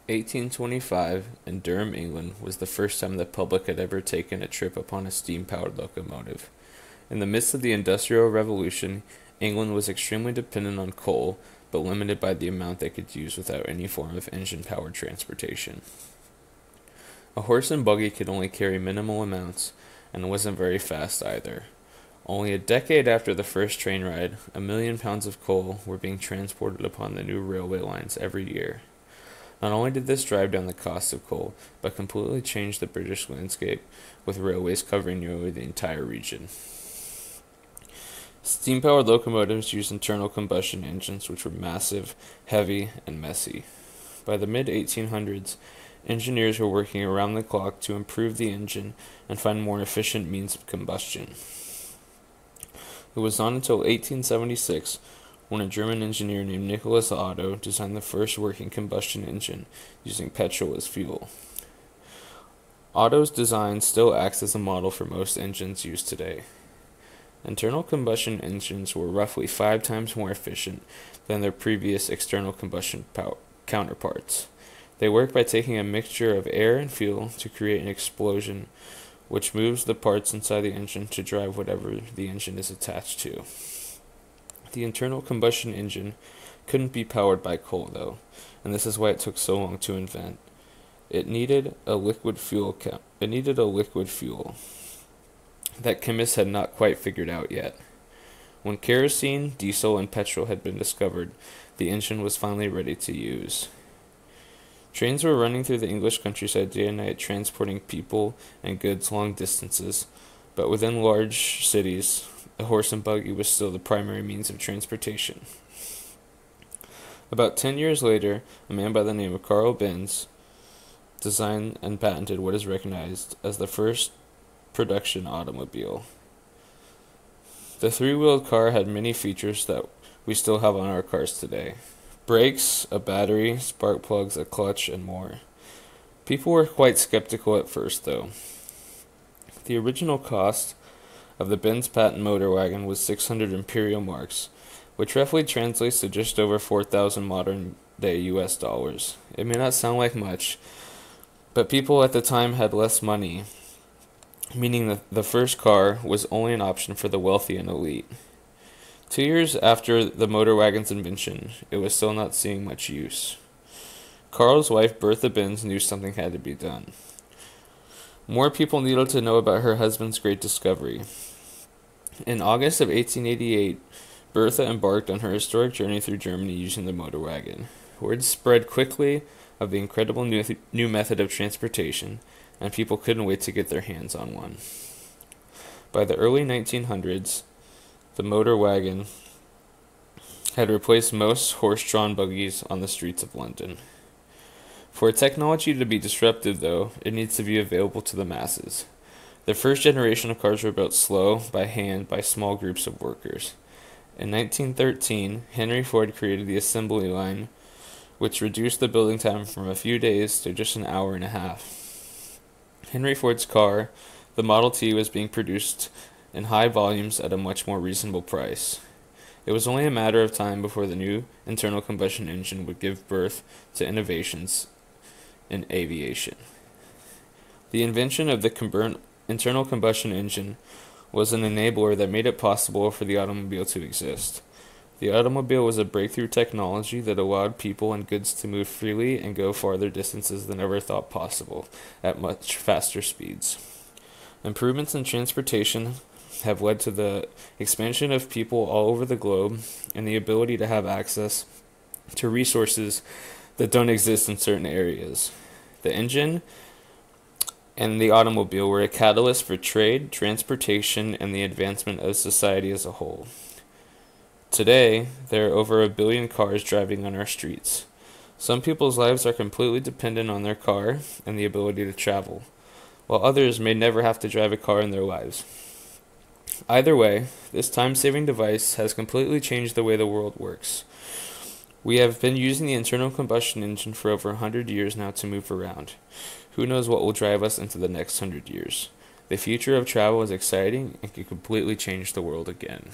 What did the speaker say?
1825, in Durham, England, was the first time the public had ever taken a trip upon a steam-powered locomotive. In the midst of the Industrial Revolution, England was extremely dependent on coal, but limited by the amount they could use without any form of engine-powered transportation. A horse and buggy could only carry minimal amounts, and wasn't very fast either. Only a decade after the first train ride, 1 million pounds of coal were being transported upon the new railway lines every year. Not only did this drive down the cost of coal, but completely changed the British landscape, with railways covering nearly the entire region. Steam-powered locomotives used internal combustion engines, which were massive, heavy, and messy. By the mid-1800s, engineers were working around the clock to improve the engine and find more efficient means of combustion. It was not until 1876 when a German engineer named Nicholas Otto designed the first working combustion engine using petrol as fuel. Otto's design still acts as a model for most engines used today. Internal combustion engines were roughly 5 times more efficient than their previous external combustion counterparts. They work by taking a mixture of air and fuel to create an explosion, which moves the parts inside the engine to drive whatever the engine is attached to. The internal combustion engine couldn't be powered by coal, though, and this is why it took so long to invent. It needed a liquid fuel that chemists had not quite figured out yet. When kerosene, diesel, and petrol had been discovered, the engine was finally ready to use. Trains were running through the English countryside day and night, transporting people and goods long distances, but within large cities, the horse and buggy was still the primary means of transportation. About 10 years later, a man by the name of Carl Benz designed and patented what is recognized as the first production automobile. The three-wheeled car had many features that we still have on our cars today: brakes, a battery, spark plugs, a clutch, and more. People were quite skeptical at first, though. The original cost of the Benz patent motor wagon was 600 imperial marks, which roughly translates to just over 4,000 modern-day US dollars. It may not sound like much, but people at the time had less money, meaning that the first car was only an option for the wealthy and elite. 2 years after the motor wagon's invention, it was still not seeing much use. Carl's wife, Bertha Benz, knew something had to be done. More people needed to know about her husband's great discovery. In August of 1888, Bertha embarked on her historic journey through Germany using the motor wagon. Word spread quickly of the incredible new method of transportation, and people couldn't wait to get their hands on one. By the early 1900s, the motor wagon had replaced most horse-drawn buggies on the streets of London. For technology to be disruptive, though, it needs to be available to the masses. The first generation of cars were built slow, by hand, by small groups of workers. In 1913, Henry Ford created the assembly line, which reduced the building time from a few days to just an hour and a half. Henry Ford's car, the Model T, was being produced in high volumes at a much more reasonable price. It was only a matter of time before the new internal combustion engine would give birth to innovations in aviation. The invention of the internal combustion engine was an enabler that made it possible for the automobile to exist. The automobile was a breakthrough technology that allowed people and goods to move freely and go farther distances than ever thought possible, at much faster speeds. Improvements in transportation have led to the expansion of people all over the globe and the ability to have access to resources that don't exist in certain areas. The engine and the automobile were a catalyst for trade, transportation, and the advancement of society as a whole. Today, there are over 1 billion cars driving on our streets. Some people's lives are completely dependent on their car and the ability to travel, while others may never have to drive a car in their lives. Either way, this time-saving device has completely changed the way the world works. We have been using the internal combustion engine for over 100 years now to move around. Who knows what will drive us into the next 100 years? The future of travel is exciting and can completely change the world again.